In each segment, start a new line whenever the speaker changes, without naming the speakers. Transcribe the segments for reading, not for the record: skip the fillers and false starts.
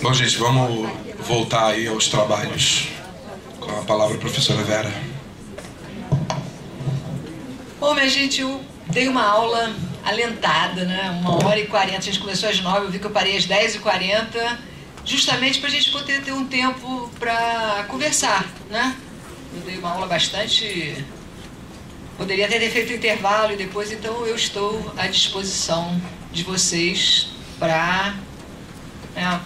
Bom, gente, vamos voltar aí aos trabalhos com a palavra professora Vera.
Bom, minha gente, eu dei uma aula alentada, né? 1h40, a gente começou às 9h, eu vi que eu parei às 10h40, justamente para a gente poder ter um tempo para conversar, né? Eu dei uma aula bastante... Poderia até ter feito intervalo e depois, então eu estou à disposição de vocês para...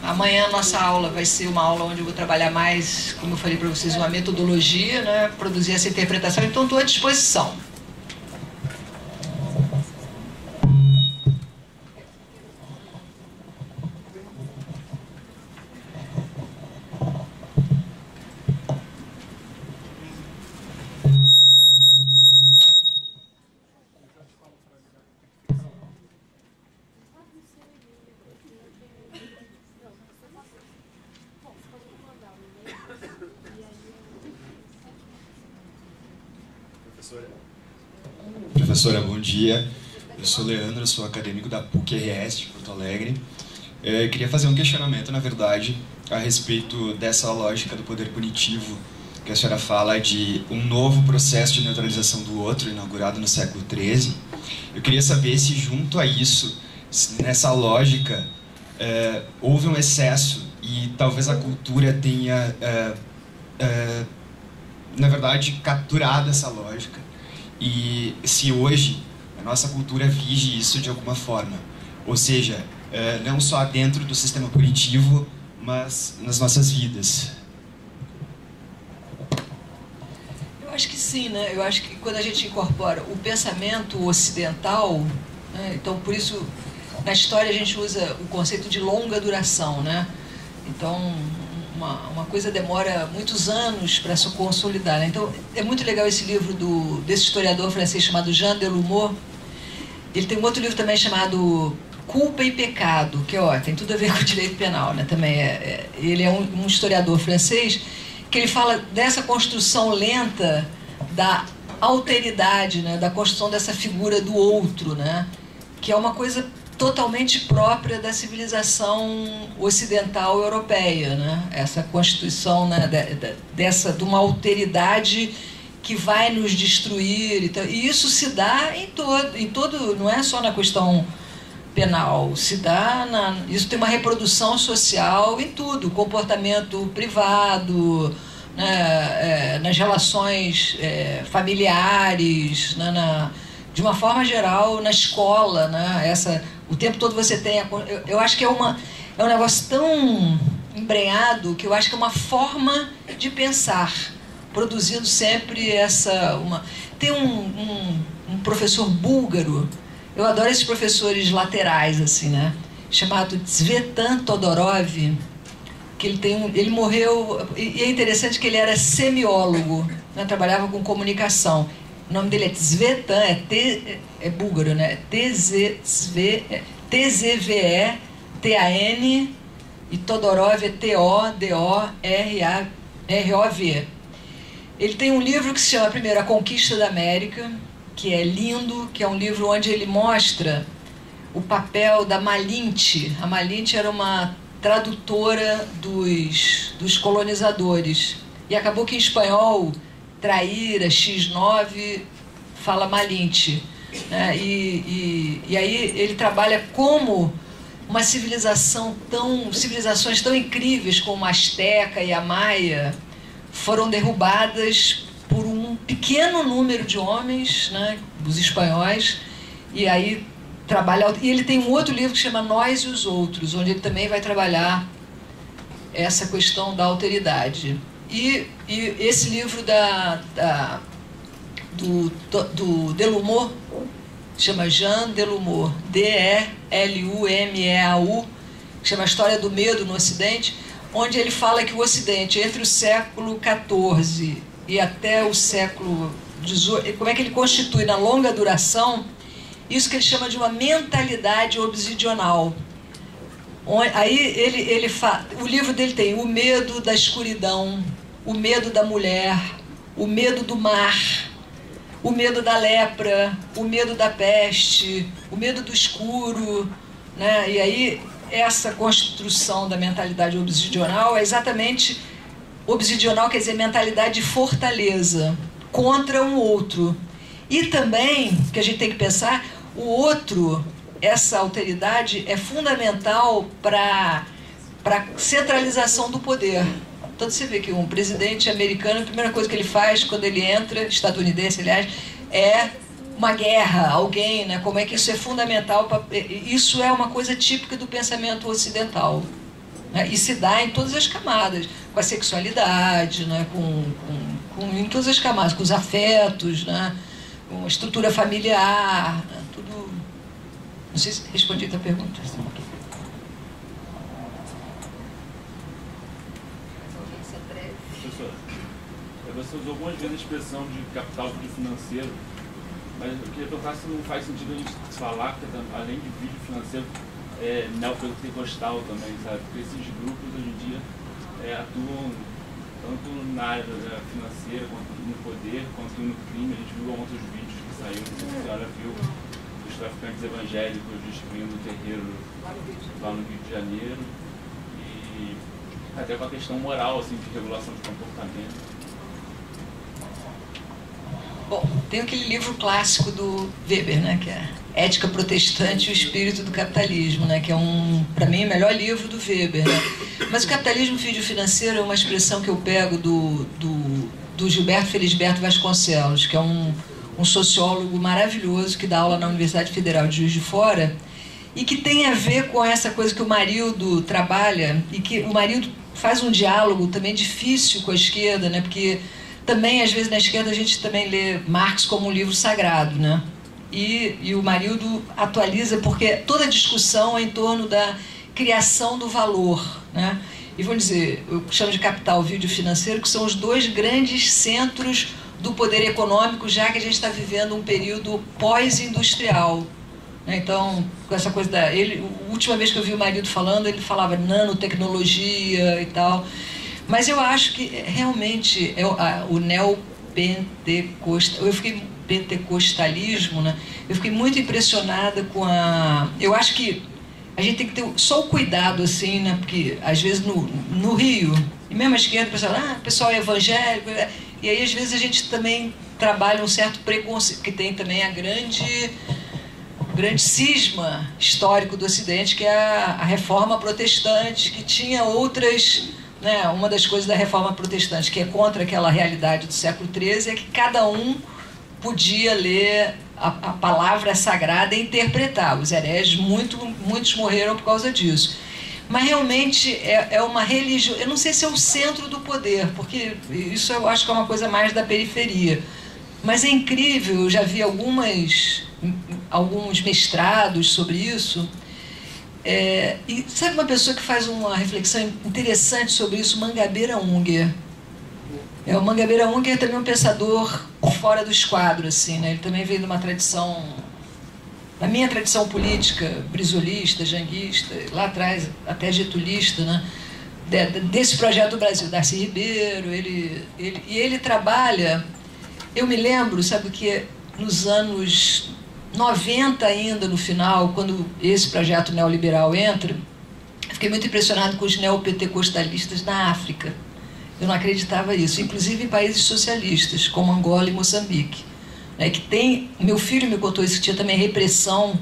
Amanhã a nossa aula vai ser uma aula onde eu vou trabalhar mais, como eu falei para vocês, uma metodologia, né? Produzir essa interpretação, então estou à disposição.
Professora, bom dia. Eu sou Leandro, sou acadêmico da PUC-RS de Porto Alegre. Eu queria fazer um questionamento, na verdade, a respeito dessa lógica do poder punitivo que a senhora fala de um novo processo de neutralização do outro, inaugurado no século XIII. Eu queria saber se, junto a isso, nessa lógica, houve um excesso e talvez a cultura tenha, na verdade, capturado essa lógica. E se hoje a nossa cultura vige isso de alguma forma, ou seja, não só dentro do sistema punitivo, mas nas nossas vidas.
Eu acho que sim, né? Eu acho que quando a gente incorpora o pensamento ocidental, né? Então por isso na história a gente usa o conceito de longa duração, né? Então uma coisa demora muitos anos para se consolidar, né? Então é muito legal esse livro desse historiador francês chamado Jean Delumeau. Ele tem um outro livro também chamado Culpa e Pecado, que tem tudo a ver com o direito penal, né? Também ele é um historiador francês que ele fala dessa construção lenta da alteridade, né? Da construção dessa figura do outro, né? Que é uma coisa totalmente própria da civilização ocidental europeia, né? Essa constituição, né, de uma alteridade que vai nos destruir. E isso se dá em todo, não é só na questão penal, isso tem uma reprodução social em tudo, comportamento privado, né, nas relações familiares, né, de uma forma geral, na escola, né, o tempo todo você tem... Eu acho que é um negócio tão embrenhado que eu acho que é uma forma de pensar, produzindo sempre Tem um professor búlgaro, eu adoro esses professores laterais, assim, né, chamado Tsvetan Todorov, que ele morreu... E é interessante que ele era semiólogo, né, trabalhava com comunicação. O nome dele é Tsvetan, é búlgaro, né? T-Z-V-E-T-A-N, e Todorov é T-O-D-O-R-O-V. Ele tem um livro que se chama, primeiro, A Conquista da América, que é lindo, que é um livro onde ele mostra o papel da Malinte. A Malinte era uma tradutora dos colonizadores. E acabou que em espanhol... Traíra, X9, fala Malinte, né? E aí ele trabalha como civilizações tão incríveis como a Azteca e a Maia foram derrubadas por um pequeno número de homens, né? Os espanhóis, e aí trabalha... E ele tem um outro livro que chama Nós e os Outros, onde ele também vai trabalhar essa questão da alteridade. E esse livro do Delumeau, chama Jean Delumeau, D-E-L-U-M-E-A-U, que chama A História do Medo no Ocidente, onde ele fala que o Ocidente, entre o século XIV e até o século XVIII, como é que ele constitui na longa duração isso que ele chama de uma mentalidade obsidional. Aí o livro dele tem o medo da escuridão, o medo da mulher, o medo do mar, o medo da lepra, o medo da peste, o medo do escuro, né? E aí essa construção da mentalidade obsidional é exatamente... Obsidional quer dizer mentalidade de fortaleza contra um outro. E também, que a gente tem que pensar, o outro, essa alteridade é fundamental para a centralização do poder. Então você vê que um presidente americano, a primeira coisa que ele faz quando ele entra, estadunidense aliás, é uma guerra, alguém, né? Como é que isso é fundamental? Isso é uma coisa típica do pensamento ocidental, né? E se dá em todas as camadas, com a sexualidade, né? Em todas as camadas, com os afetos, né? Com a estrutura familiar, né? Tudo. Não sei se respondi a tua pergunta.
Você usou algumas vezes a expressão de capital financeiro, mas eu queria perguntar se não faz sentido a gente falar que, além de vídeo financeiro, neopentecostal também, sabe? Porque esses grupos hoje em dia atuam tanto na área financeira, quanto no poder, quanto no crime. A gente viu ontem os vídeos que saíram, não sei se a senhora viu, dos traficantes evangélicos destruindo o terreiro lá no Rio de Janeiro, e até com a questão moral, assim, de regulação de comportamento.
Bom, tem aquele livro clássico do Weber, né, que é Ética Protestante e o Espírito do Capitalismo, né, que é para mim, o melhor livro do Weber, né? Mas o capitalismo financeiro é uma expressão que eu pego do Gilberto Felisberto Vasconcelos, que é um sociólogo maravilhoso que dá aula na Universidade Federal de Juiz de Fora e que tem a ver com essa coisa que o Marildo trabalha e que o Marildo faz um diálogo também difícil com a esquerda, né, porque também, às vezes, na esquerda, a gente também lê Marx como um livro sagrado, né? E o Marildo atualiza, porque toda a discussão é em torno da criação do valor, né? E vou dizer, eu chamo de capital vídeo financeiro, que são os dois grandes centros do poder econômico, já que a gente está vivendo um período pós-industrial. Então, com essa coisa a última vez que eu vi o Marildo falando, ele falava nanotecnologia e tal. Mas eu acho que realmente o pentecostalismo, né? Eu fiquei muito impressionada com eu acho que a gente tem que ter só o cuidado, assim, né? Porque às vezes no Rio, e mesmo a esquerda, o pessoal é evangélico, e aí às vezes a gente também trabalha um certo preconceito, que tem também a grande cisma histórico do Ocidente, que é a reforma protestante, que tinha outras... Né, uma das coisas da reforma protestante, que é contra aquela realidade do século XIII, é que cada um podia ler a palavra sagrada e interpretar. Os hereges, muitos morreram por causa disso. Mas realmente é uma religião... Eu não sei se é o centro do poder, porque isso eu acho que é uma coisa mais da periferia. Mas é incrível, eu já vi alguns mestrados sobre isso. E sabe uma pessoa que faz uma reflexão interessante sobre isso? Mangabeira Unger. O Mangabeira Unger é também um pensador fora do esquadro, assim, né? Ele também veio de uma tradição, da minha tradição política, brisolista, janguista, lá atrás até getulista, né? Desse projeto do Brasil, Darcy Ribeiro. Ele trabalha, eu me lembro, sabe o que, nos anos 90 ainda, no final, quando esse projeto neoliberal entra, eu fiquei muito impressionado com os neopentecostalistas na África. Eu não acreditava nisso, inclusive em países socialistas, como Angola e Moçambique. Que tem, meu filho me contou isso, que tinha também repressão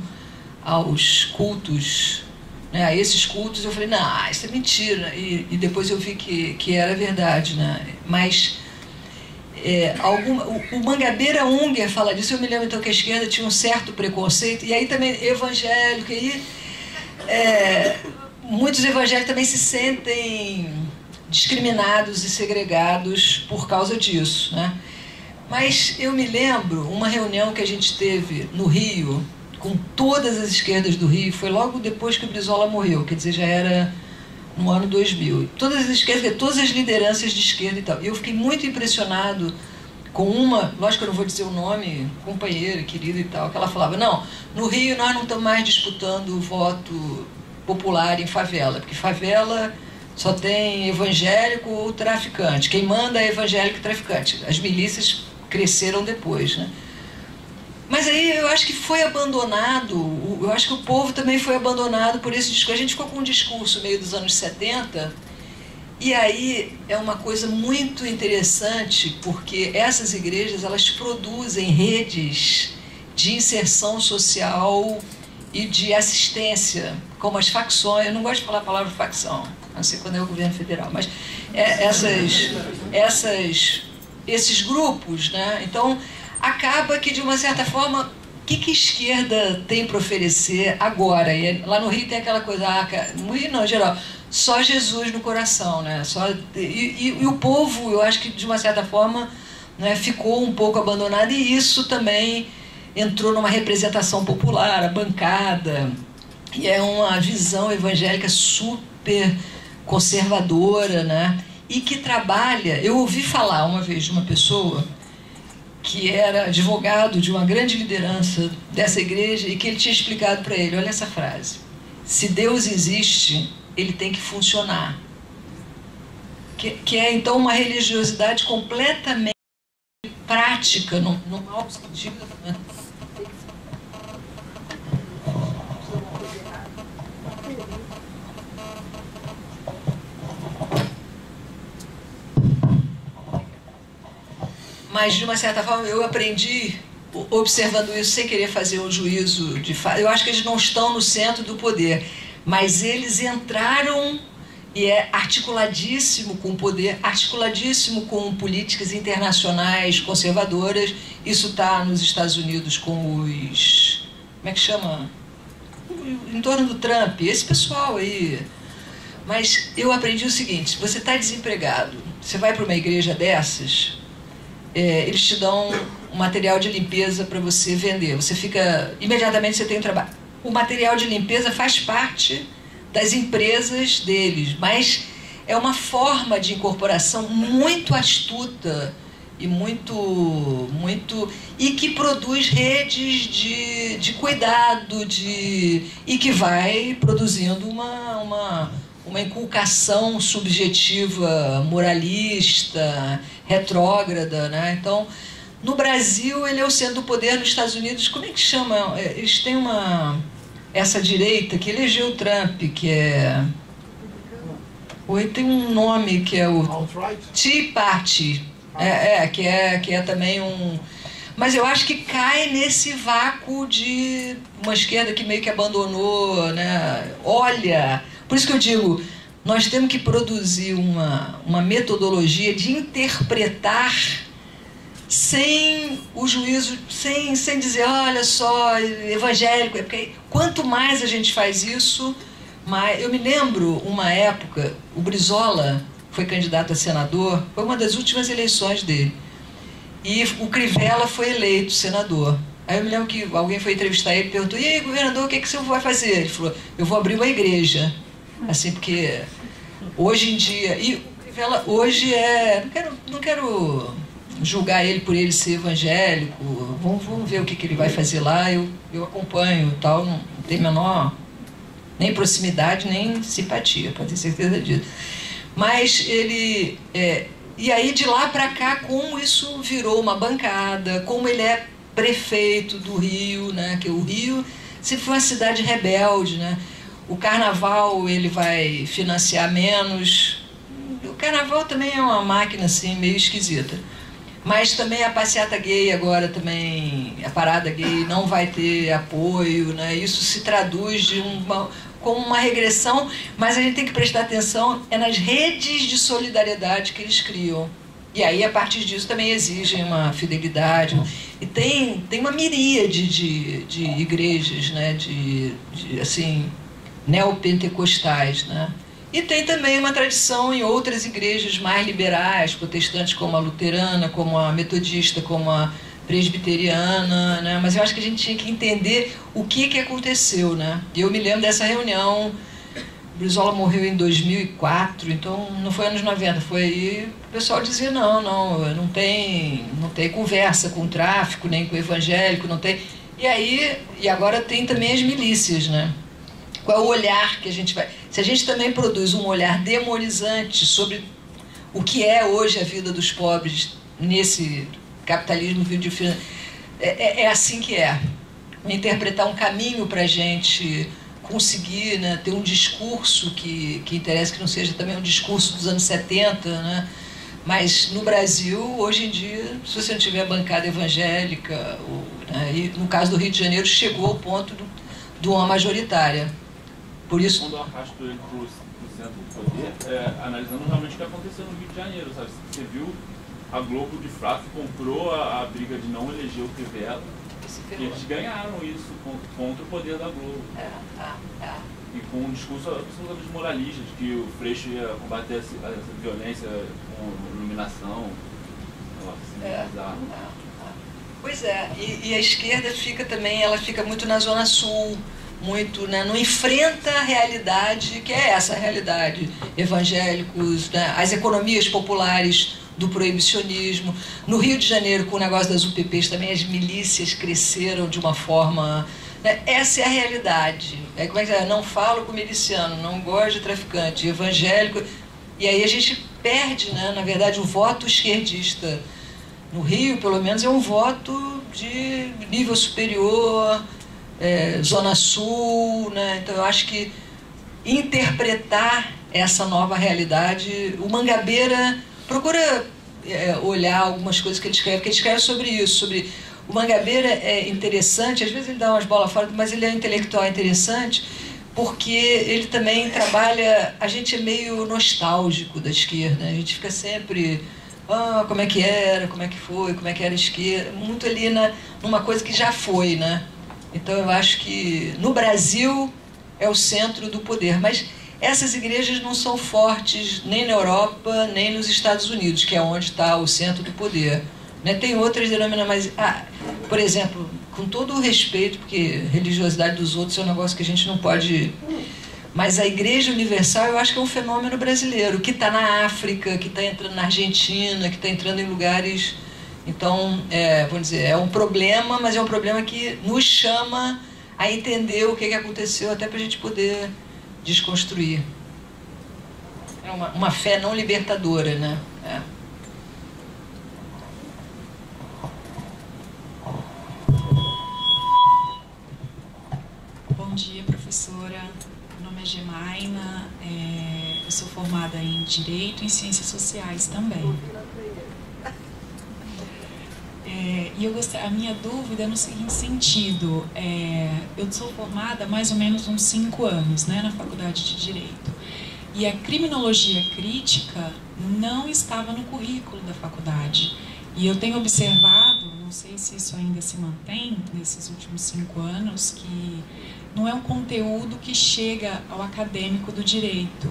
aos cultos, né, a esses cultos. Eu falei, não, isso é mentira. E depois eu vi que era verdade, né? Mas... o Mangabeira Unger fala disso. Eu me lembro então que a esquerda tinha um certo preconceito, e aí também evangélico, e muitos evangélicos também se sentem discriminados e segregados por causa disso, né? Mas eu me lembro uma reunião que a gente teve no Rio com todas as esquerdas do Rio, foi logo depois que o Brizola morreu, quer dizer, já era no ano 2000. Todas as esquerdas, todas as lideranças de esquerda e tal. E eu fiquei muito impressionado com uma, lógico que eu não vou dizer o nome, companheira, querida e tal, que ela falava, não, no Rio nós não estamos mais disputando o voto popular em favela, porque favela só tem evangélico ou traficante. Quem manda é evangélico e traficante. As milícias cresceram depois, né? Mas aí eu acho que foi abandonado, eu acho que o povo também foi abandonado por esse discurso. A gente ficou com um discurso meio dos anos 70, e aí é uma coisa muito interessante, porque essas igrejas, elas produzem redes de inserção social e de assistência, como as facções. Eu não gosto de falar a palavra facção, não sei quando é o governo federal, mas esses grupos, né? Então, acaba que, de uma certa forma, o que a esquerda tem para oferecer agora? E lá no Rio tem aquela coisa, no Rio não, em geral, só Jesus no coração, né? E o povo, eu acho que, de uma certa forma, né, ficou um pouco abandonado, e isso também entrou numa representação popular, a bancada, e é uma visão evangélica super conservadora, né? E que trabalha. Eu ouvi falar uma vez de uma pessoa que era advogado de uma grande liderança dessa igreja, e que ele tinha explicado para ele, olha essa frase: se Deus existe, ele tem que funcionar. Que é, então, uma religiosidade completamente prática, no mau sentido, né? Mas, de uma certa forma, eu aprendi, observando isso, sem querer fazer um juízo de fato. Eu acho que eles não estão no centro do poder, mas eles entraram, e é articuladíssimo com o poder, articuladíssimo com políticas internacionais conservadoras. Isso está nos Estados Unidos com os... como é que chama? Em torno do Trump, esse pessoal aí. Mas eu aprendi o seguinte: você está desempregado, você vai para uma igreja dessas... eles te dão um material de limpeza para você vender. Você fica... imediatamente você tem um trabalho. O material de limpeza faz parte das empresas deles, mas é uma forma de incorporação muito astuta e e que produz redes de cuidado, e que vai produzindo uma inculcação subjetiva, moralista, retrógrada, né? Então, no Brasil, ele é o centro do poder. Nos Estados Unidos, como é que chama? Eles têm essa direita que elegeu o Trump, que é... tem um nome que é o Tea Party, que é também um... Mas eu acho que cai nesse vácuo de uma esquerda que meio que abandonou, né? Olha... Por isso que eu digo, nós temos que produzir uma metodologia de interpretar sem o juízo, sem dizer, olha só, evangélico. Porque quanto mais a gente faz isso, mais... Eu me lembro, uma época, o Brizola foi candidato a senador, foi uma das últimas eleições dele. E o Crivella foi eleito senador. Aí eu me lembro que alguém foi entrevistar ele e perguntou, e aí, governador, o que você vai fazer? Ele falou, eu vou abrir uma igreja. Assim, porque hoje em dia... E o Crivella hoje é... Não quero julgar ele por ele ser evangélico. Vamos ver o que ele vai fazer lá. Eu acompanho e tal. Não tem menor... nem proximidade, nem simpatia, pode ter certeza disso. Mas ele... e aí, de lá para cá, como isso virou uma bancada, como ele é prefeito do Rio, né? Que o Rio sempre foi uma cidade rebelde, né? O carnaval ele vai financiar menos. O carnaval também é uma máquina assim, meio esquisita. Mas também a passeata gay agora também, a parada gay não vai ter apoio, né? Isso se traduz como uma regressão, mas a gente tem que prestar atenção nas redes de solidariedade que eles criam. E aí, a partir disso, também exigem uma fidelidade. E tem uma miríade de igrejas, né? Assim, neopentecostais, né? E tem também uma tradição em outras igrejas mais liberais, protestantes, como a luterana, como a metodista, como a presbiteriana, né? Mas eu acho que a gente tinha que entender o que aconteceu, né? E eu me lembro dessa reunião. O Brizola morreu em 2004, então não foi anos 90, foi aí. O pessoal dizia, não tem conversa com o tráfico, nem com o evangélico, não tem. E agora tem também as milícias, né? Qual é o olhar que a gente vai... Se a gente também produz um olhar demonizante sobre o que é hoje a vida dos pobres nesse capitalismo é assim que é. Interpretar um caminho para a gente conseguir, né, ter um discurso que interessa, que não seja também um discurso dos anos 70, né? Mas no Brasil, hoje em dia, se você não tiver bancada evangélica, né, e no caso do Rio de Janeiro, chegou ao ponto de uma majoritária. Por isso...
Quando eu arrasto ele para o centro do poder, analisando realmente o que aconteceu no Rio de Janeiro, sabe? Você viu a Globo de fato comprou a briga de não eleger o Crivella, e eles ganharam isso contra o poder da Globo. E com um discurso absolutamente moralista, de que o Freixo ia combater essa violência com iluminação.
Pois é, e a esquerda fica também, ela fica muito na Zona Sul, muito, né, não enfrenta a realidade, que é essa realidade, evangélicos, né, as economias populares do proibicionismo. No Rio de Janeiro, com o negócio das UPPs, também as milícias cresceram de uma forma... Né, essa é a realidade. Como é que é? Não falo com miliciano, não gosto de traficante, evangélico... E aí a gente perde, né, na verdade, o voto esquerdista. No Rio, pelo menos, é um voto de nível superior, Zona Sul, né? Então eu acho que interpretar essa nova realidade, o Mangabeira procura olhar algumas coisas que ele escreve sobre isso, sobre... O Mangabeira é interessante, às vezes ele dá umas bolas fora, mas ele é um intelectual interessante, porque ele também trabalha... A gente é meio nostálgico da esquerda, né? A gente fica sempre... como é que era, como é que foi, como é que era a esquerda, muito ali numa coisa que já foi, né? Então eu acho que no Brasil é o centro do poder, mas essas igrejas não são fortes nem na Europa, nem nos Estados Unidos, que é onde está o centro do poder, né? Tem outras denominações, mas, por exemplo, com todo o respeito, porque a religiosidade dos outros é um negócio que a gente não pode... Mas a Igreja Universal eu acho que é um fenômeno brasileiro, que está na África, que está entrando na Argentina, que está entrando em lugares... Então, vamos dizer, é um problema, mas é um problema que nos chama a entender o que aconteceu, até para a gente poder desconstruir. É uma fé não libertadora, né?
Bom dia, professora. Meu nome é Gemaina, eu sou formada em Direito e em Ciências Sociais também. E a minha dúvida é no seguinte sentido, eu sou formada há mais ou menos uns 5 anos, né, na Faculdade de Direito, e a criminologia crítica não estava no currículo da faculdade, e eu tenho observado, não sei se isso ainda se mantém nesses últimos 5 anos, que não é um conteúdo que chega ao acadêmico do direito.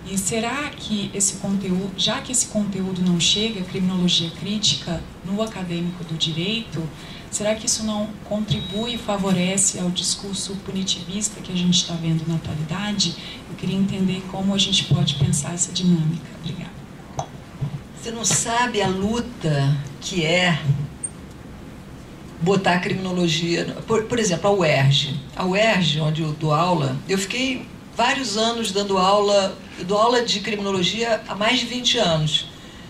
E será que esse conteúdo, já que esse conteúdo não chega, criminologia crítica, no acadêmico do direito, será que isso não contribui e favorece ao discurso punitivista que a gente está vendo na atualidade? Eu queria entender como a gente pode pensar essa dinâmica. Obrigada.
Você não sabe a luta que é botar a criminologia... Por exemplo, a UERJ. A UERJ, onde eu dou aula, eu fiquei vários anos dando aula... Eu dou aula de criminologia há mais de 20 anos.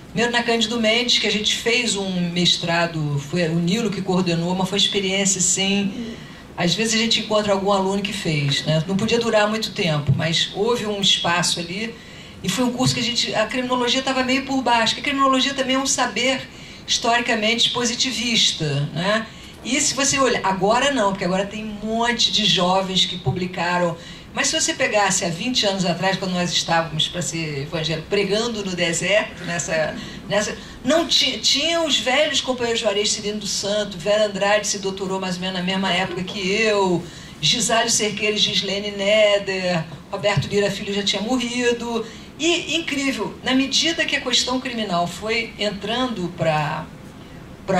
Primeiro na Cândido Mendes, que a gente fez um mestrado, foi o Nilo que coordenou, mas foi uma experiência, assim... Às vezes a gente encontra algum aluno que fez, né? Não podia durar muito tempo, mas houve um espaço ali, e foi um curso que a criminologia estava meio por baixo, porque a criminologia também é um saber historicamente positivista, né? E se você olhar, agora não, porque agora tem um monte de jovens que publicaram... Mas se você pegasse há 20 anos atrás, quando nós estávamos, para ser evangélico, pregando no deserto, não tinha os velhos companheiros Juarez Cirino do Santo, Vera Andrade se doutorou mais ou menos na mesma época que eu, Gisálio Cerqueira e Gislene Neder, Roberto Lira Filho já tinha morrido. E, incrível, na medida que a questão criminal foi entrando para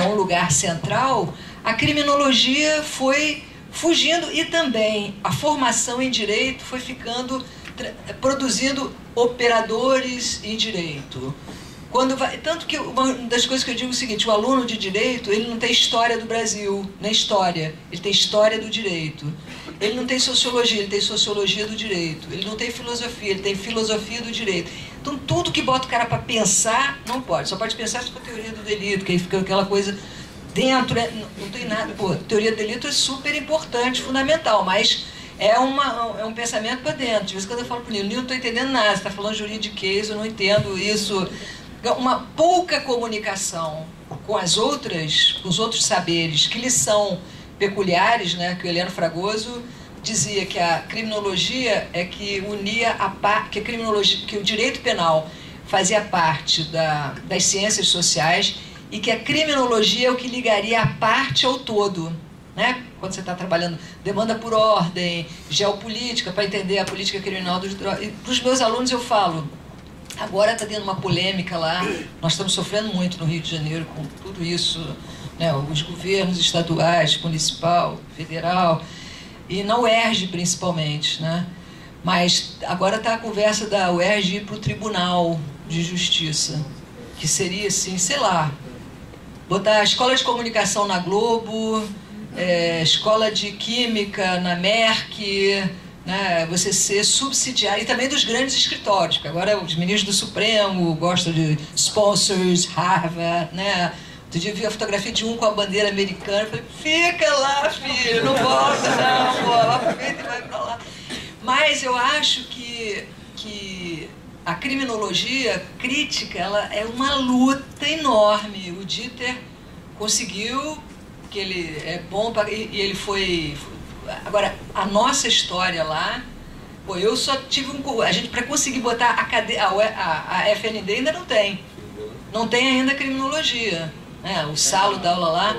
um lugar central, a criminologia foi fugindo, e também a formação em direito foi produzindo operadores em direito. Tanto que uma das coisas que eu digo é o seguinte: o aluno de direito, ele não tem história do Brasil, nem história, ele tem história do direito. Ele não tem sociologia, ele tem sociologia do direito. Ele não tem filosofia, ele tem filosofia do direito. Então, tudo que bota o cara para pensar, não pode. Só pode pensar se for teoria do delito, que aí fica aquela coisa dentro, né? Não tem nada. Pô, teoria do delito é super importante, fundamental, mas é um pensamento para dentro. De vez em quando eu falo para o Nilo, não estou entendendo nada, você está falando juridiquês, eu não entendo isso. Uma pouca comunicação com os outros saberes que lhes são peculiares, né? Que o Heleno Fragoso dizia que a criminologia é que unia que o direito penal fazia parte das ciências sociais e que a criminologia é o que ligaria a parte ao todo, né? Quando você está trabalhando demanda por ordem, geopolítica, para entender a política criminal dos drogas. Para os meus alunos eu falo, agora está tendo uma polêmica lá, nós estamos sofrendo muito no Rio de Janeiro com tudo isso, né? Os governos estaduais, municipal, federal, e na UERJ principalmente, né? Mas agora está a conversa da UERJ ir para o Tribunal de Justiça, que seria assim, sei lá, botar a escola de comunicação na Globo, escola de química na Merck, né, você ser subsidiário, e também dos grandes escritórios, porque agora os ministros do Supremo gostam de sponsors, Harvard, né? Outro dia eu vi a fotografia de um com a bandeira americana, eu falei, fica lá, filho, não volta não, pô, aproveita e vai pra lá. Mas eu acho que a criminologia crítica, ela é uma luta enorme. O Dieter conseguiu, que ele é bom, e ele foi... Agora, a nossa história lá, pô, eu só tive a gente, para conseguir botar a FND ainda não tem. Não tem ainda criminologia. Né? O Salo dá aula lá.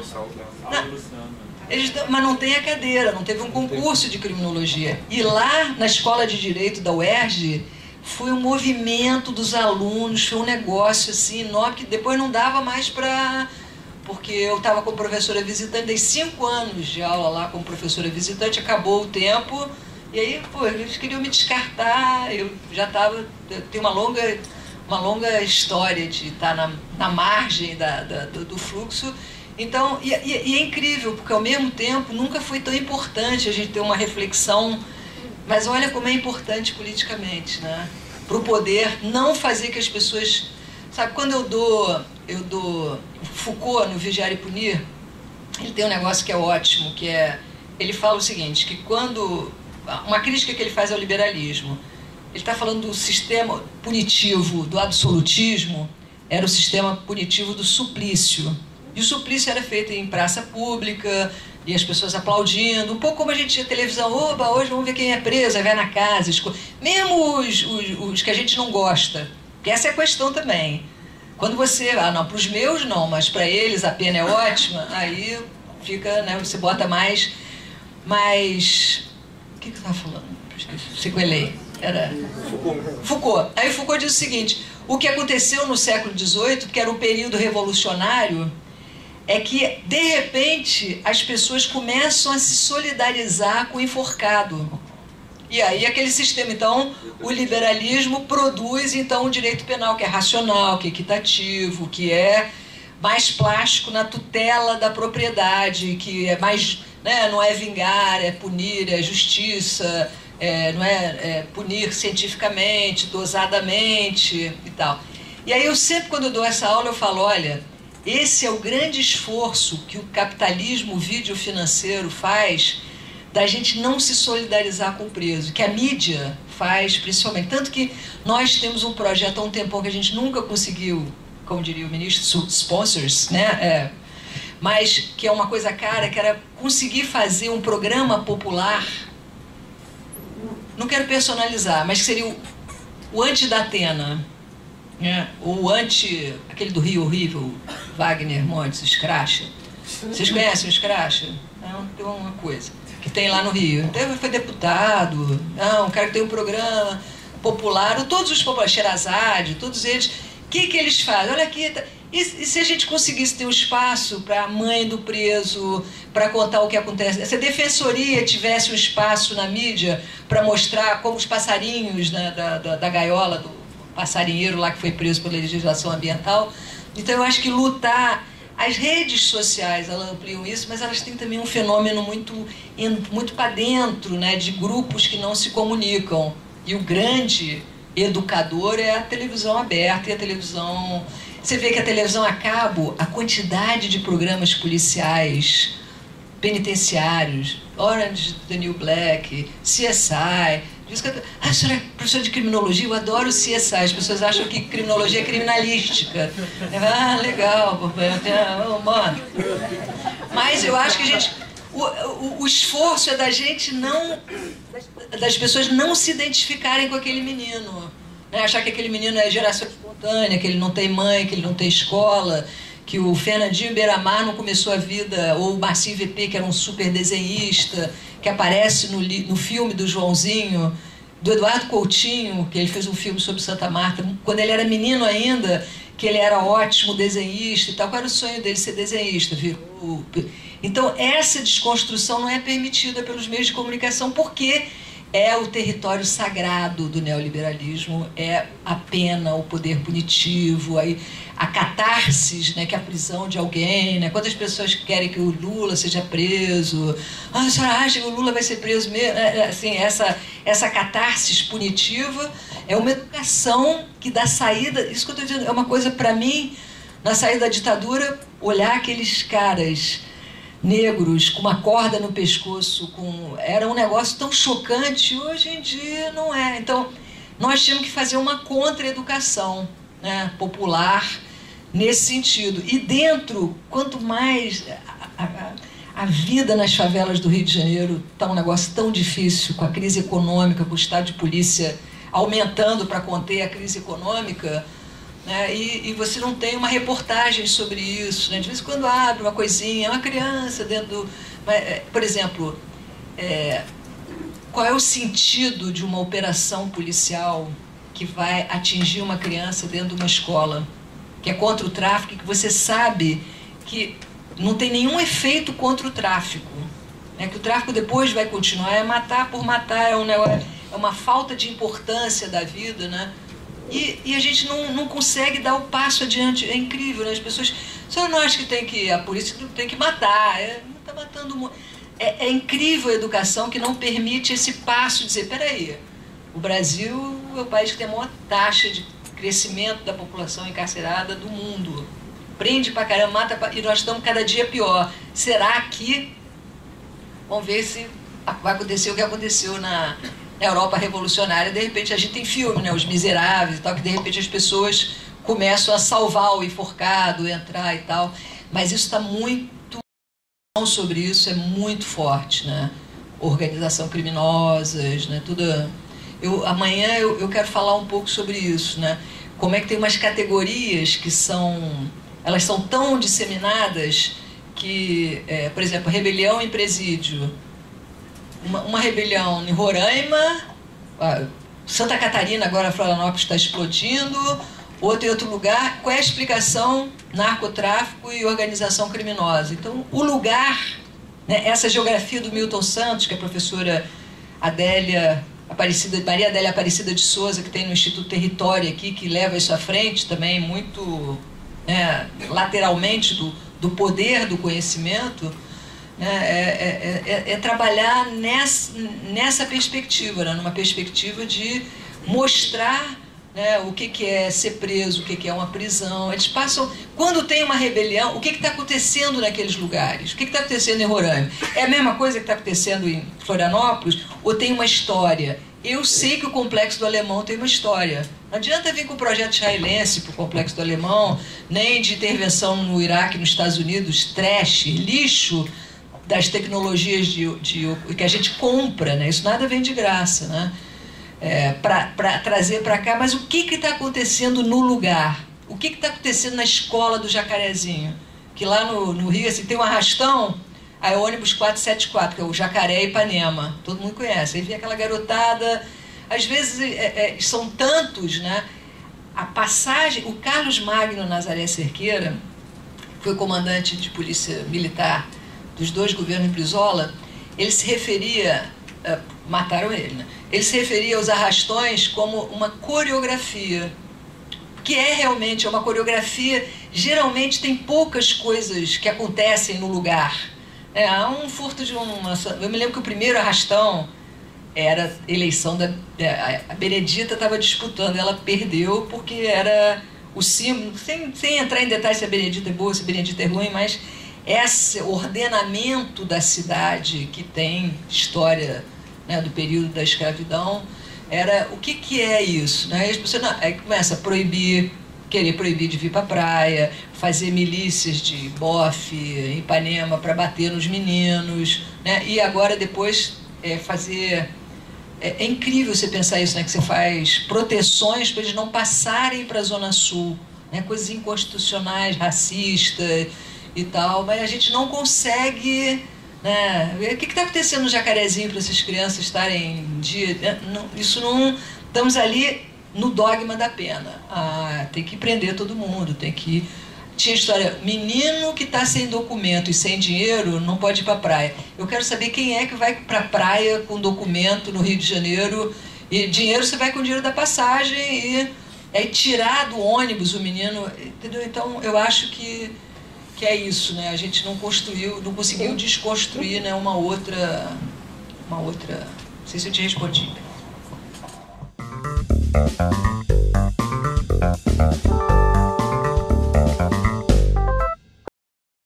Mas não tem a cadeira, não teve um concurso de criminologia. E lá, na Escola de Direito da UERJ, foi um movimento dos alunos, foi um negócio assim enorme, que depois não dava mais para... Porque eu estava como professora visitante, dei 5 anos de aula lá como professora visitante, acabou o tempo, e aí, pô, eles queriam me descartar, eu já estava... Tem uma longa história de estar na margem do fluxo. Então, e é incrível, porque ao mesmo tempo nunca foi tão importante a gente ter uma reflexão, mas olha como é importante politicamente, né? Para o poder não fazer que as pessoas... Sabe, quando eu dou Foucault no Vigiar e Punir, ele tem um negócio que é ótimo, que é... Ele fala o seguinte, que quando... Uma crítica que ele faz ao liberalismo, ele está falando do sistema punitivo do absolutismo, era o sistema punitivo do suplício. E o suplício era feito em praça pública, e as pessoas aplaudindo, um pouco como a gente tinha televisão, oba, hoje vamos ver quem é preso, aí vai na casa, mesmo os que a gente não gosta, porque essa é a questão também. Quando você, não, para os meus não, mas para eles a pena é ótima, aí fica, né, você bota mais, o que eu estava falando? Sequelei. Era Foucault. Aí Foucault diz o seguinte, o que aconteceu no século XVIII, que era um período revolucionário, é que, de repente, as pessoas começam a se solidarizar com o enforcado. E aí aquele sistema, então, o liberalismo produz, então, um direito penal que é racional, que é equitativo, que é mais plástico na tutela da propriedade, que é mais, né, não é vingar, é punir, é justiça, não é punir cientificamente, dosadamente e tal. E aí eu sempre, quando eu dou essa aula, eu falo, olha, esse é o grande esforço que o capitalismo videofinanceiro faz da gente não se solidarizar com o preso, que a mídia faz principalmente. Tanto que nós temos um projeto há um tempão que a gente nunca conseguiu, como diria o ministro, sponsors, né? Mas que é uma coisa cara, que era conseguir fazer um programa popular, não quero personalizar, mas que seria o anti-Datena, né? O aquele do Rio Horrível, Wagner Montes, Scratcha. Vocês conhecem o Scratcha? Tem uma coisa que tem lá no Rio. Então, foi deputado, um cara que tem um programa popular, todos os populares, Sherazade, todos eles. O que eles fazem? Olha aqui, e se a gente conseguisse ter um espaço para a mãe do preso, para contar o que acontece? Se a defensoria tivesse um espaço na mídia para mostrar como os passarinhos, né, da gaiola do passarinheiro lá que foi preso pela legislação ambiental. Então eu acho que lutar, As redes sociais, elas ampliam isso, mas elas têm também um fenômeno muito para dentro, né, de grupos que não se comunicam. E o grande educador é a televisão aberta e a televisão... Você vê que a televisão a cabo, a quantidade de programas policiais, penitenciários, Orange is the New Black, CSI... A senhora é professora de criminologia, eu adoro CSI. As pessoas acham que criminologia é criminalística. Ah, legal, mano. Mas eu acho que a gente... O esforço é da gente não... das pessoas não se identificarem com aquele menino. Né? Achar que aquele menino é geração espontânea, que ele não tem mãe, que ele não tem escola, que o Fernandinho Beiramar não começou a vida, ou o Marcinho VP, que era um super desenhista, que aparece no filme do Joãozinho, do Eduardo Coutinho, que ele fez um filme sobre Santa Marta, quando ele era menino ainda, que ele era ótimo desenhista e tal. Qual era o sonho dele? Ser desenhista. Então, essa desconstrução não é permitida pelos meios de comunicação, porque é o território sagrado do neoliberalismo, é a pena, o poder punitivo, a catarse, né, que é a prisão de alguém, né? Quantas pessoas querem que o Lula seja preso? Ah, a senhora acha que o Lula vai ser preso mesmo? Assim, essa catarse punitiva é uma educação que dá saída. Isso que eu estou dizendo é uma coisa, para mim, na saída da ditadura, olhar aqueles caras negros com uma corda no pescoço, era um negócio tão chocante. Hoje em dia não é. Então, nós temos que fazer uma contra-educação, né, popular nesse sentido. E dentro, quanto mais a vida nas favelas do Rio de Janeiro está um negócio tão difícil, com a crise econômica, com o estado de polícia aumentando para conter a crise econômica, né, e você não tem uma reportagem sobre isso, né? De vez em quando abre uma coisinha, uma criança dentro do... Por exemplo, qual é o sentido de uma operação policial que vai atingir uma criança dentro de uma escola, que é contra o tráfico, que você sabe que não tem nenhum efeito contra o tráfico, né? Que o tráfico depois vai continuar, é matar por matar, é uma falta de importância da vida, né? E a gente não consegue dar o passo adiante. É incrível, né? As pessoas... Só não acha que a polícia tem que matar, não está matando... É incrível a educação que não permite esse passo de dizer, peraí, o Brasil é o país que tem a maior taxa de crescimento da população encarcerada do mundo. Prende pra caramba, mata e nós estamos cada dia pior. Será que... Vamos ver se vai acontecer o que aconteceu na Europa revolucionária. De repente a gente tem filme, né, Os Miseráveis e tal, que de repente as pessoas começam a salvar o enforcado, entrar e tal. Mas isso está muito... sobre isso é muito forte, né? Organização criminosas, né? Tudo... Amanhã eu quero falar um pouco sobre isso, né? Como é que tem umas categorias que elas são tão disseminadas que, por exemplo, rebelião em presídio. Uma rebelião em Roraima, Santa Catarina, agora Florianópolis está explodindo, outro em outro lugar. Qual é a explicação? Narcotráfico e organização criminosa. Então, o lugar, né, essa geografia do Milton Santos, que a professora Maria Adélia Aparecida de Souza, que tem no Instituto Território aqui, que leva isso à frente também, muito, né, lateralmente do poder do conhecimento, né, é trabalhar nessa perspectiva, né, numa perspectiva de mostrar, né, o que é ser preso, o que é uma prisão. Eles passam... Quando tem uma rebelião, o que está acontecendo naqueles lugares? O que está acontecendo em Roraima? É a mesma coisa que está acontecendo em Florianópolis? Ou tem uma história? Eu sei que o Complexo do Alemão tem uma história. Não adianta vir com o projeto israelense para o Complexo do Alemão, nem de intervenção no Iraque, nos Estados Unidos, trash, lixo das tecnologias que a gente compra, né? Isso nada vem de graça, né? Para trazer para cá. Mas o que está acontecendo no lugar? O que está acontecendo na escola do Jacarezinho? Que lá no Rio assim, tem um arrastão, aí o ônibus 474, que é o Jacaré Ipanema, todo mundo conhece. Aí vem aquela garotada, às vezes são tantos, né? A passagem, o Carlos Magno Nazaré Cerqueira, que foi comandante de polícia militar dos 2 governos de Brizola, ele se referia, mataram ele, né? Ele se referia aos arrastões como uma coreografia. porque é realmente uma coreografia, geralmente tem poucas coisas que acontecem no lugar. Há um furto de uma... Eu me lembro que o primeiro arrastão era eleição da... A Benedita estava disputando, ela perdeu porque era o símbolo, sem entrar em detalhes se a Benedita é boa, se a Benedita é ruim, mas esse ordenamento da cidade que tem história, né, do período da escravidão, era o que é isso, né? As pessoas aí começa a proibir, querer proibir de vir para a praia, fazer milícias de bofe em Ipanema para bater nos meninos, né? E agora depois fazer... É incrível você pensar isso, né? Que você faz proteções para eles não passarem para a Zona Sul, né? Coisas inconstitucionais, racistas e tal, mas a gente não consegue, né? O que está acontecendo no Jacarezinho para essas crianças estarem em dia? Isso não... Estamos ali no dogma da pena. Tem que prender todo mundo, tem que... Tinha história, menino que está sem documento e sem dinheiro não pode ir para a praia. Eu quero saber quem é que vai para a praia com documento no Rio de Janeiro, e dinheiro você vai com o dinheiro da passagem, e aí tirar do ônibus o menino, entendeu? Então eu acho que é isso, né? A gente não conseguiu desconstruir, né, uma outra... Não sei se eu te respondi.